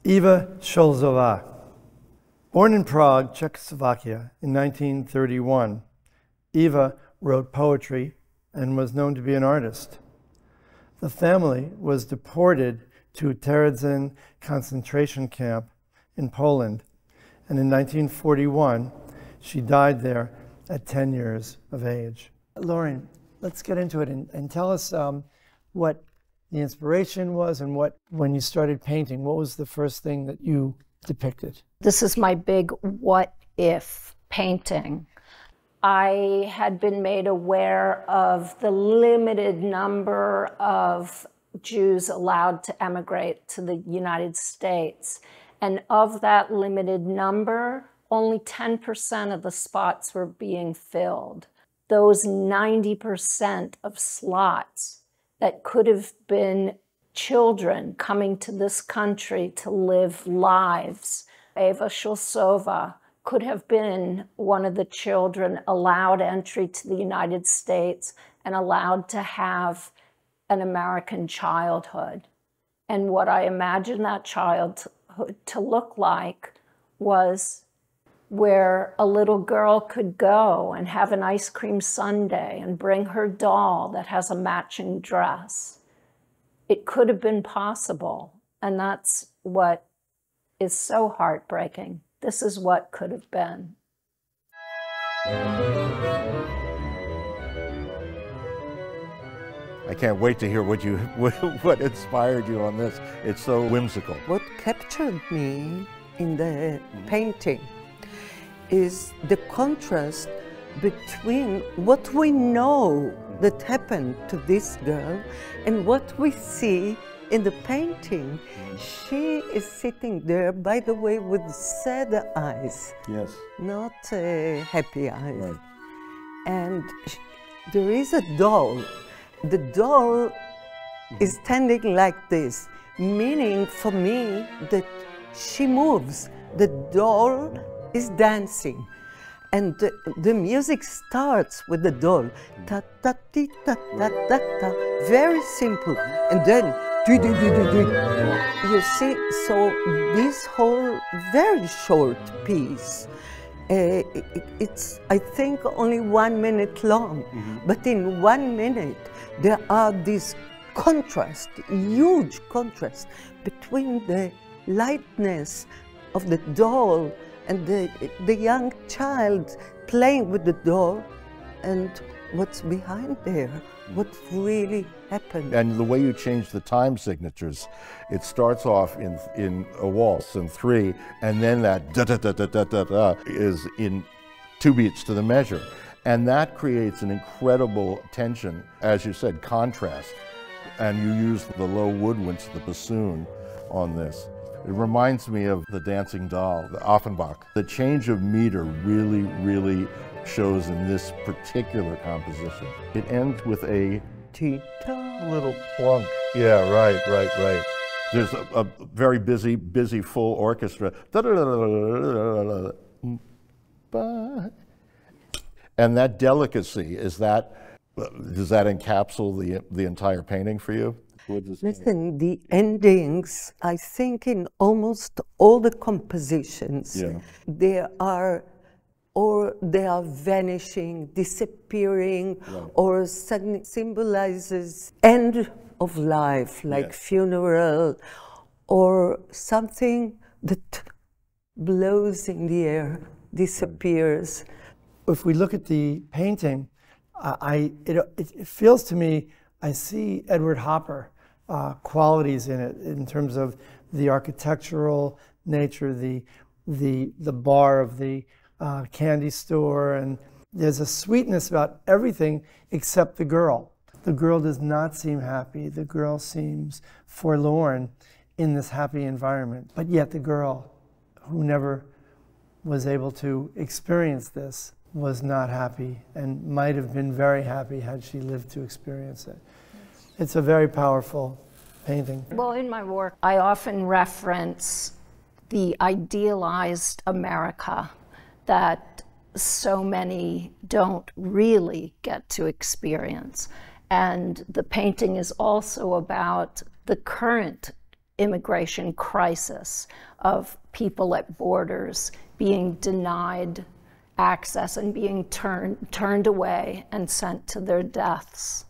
Eva Schulzova. Born in Prague, Czechoslovakia in 1931, Eva wrote poetry and was known to be an artist. The family was deported to Terezin concentration camp in Poland, and in 1941, she died there at 10 years of age. Lauren, let's get into it and tell us what the inspiration was and when you started painting, what was the first thing that you depicted? This is my big what if painting. I had been made aware of the limited number of Jews allowed to emigrate to the United States. And of that limited number, only 10% of the spots were being filled. Those 90% of slots that could have been children coming to this country to live lives. Eva Schulzova could have been one of the children allowed entry to the United States and allowed to have an American childhood. And what I imagined that childhood to look like was where a little girl could go and have an ice cream sundae and bring her doll that has a matching dress. It could have been possible, and that's what is so heartbreaking. This is what could have been. I can't wait to hear what inspired you on this. It's so whimsical. What captured me in the painting is the contrast between what we know that happened to this girl and what we see in the painting. She is sitting there, by the way, with sad eyes. Yes. Not happy eyes. Right. And there is a doll. The doll is standing like this, meaning for me that she moves. The doll is dancing, and the music starts with the doll, ta ta ti ta ta ta ta, very simple, and then you see. So this whole very short piece, it's I think only 1 minute long, but in 1 minute there are these contrast, huge contrast between the lightness of the doll and the young child playing with the doll and what's behind there, what really happened. And the way you change the time signatures, it starts off in a waltz in 3, and then that da-da-da-da-da-da is in 2 beats to the measure. And that creates an incredible tension, as you said, contrast. And you use the low woodwinds, the bassoon on this. It reminds me of the dancing doll, the Offenbach. The change of meter really, really shows in this particular composition. It ends with a little plunk. Yeah, right. There's a very busy full orchestra. And that delicacy, does that encapsulate the entire painting for you? Listen, the endings, I think in almost all the compositions, they are vanishing, disappearing, or symbolizes end of life, like Yes. funeral, or something that blows in the air, disappears. If we look at the painting, it feels to me, I see Edward Hopper qualities in it in terms of the architectural nature, the bar of the candy store, and there's a sweetness about everything except the girl. The girl does not seem happy. The girl seems forlorn in this happy environment. But yet the girl, who never was able to experience this, was not happy and might have been very happy had she lived to experience it. It's a very powerful painting. Well, in my work, I often reference the idealized America that so many don't really get to experience. And the painting is also about the current immigration crisis of people at borders being denied access and being turned away and sent to their deaths.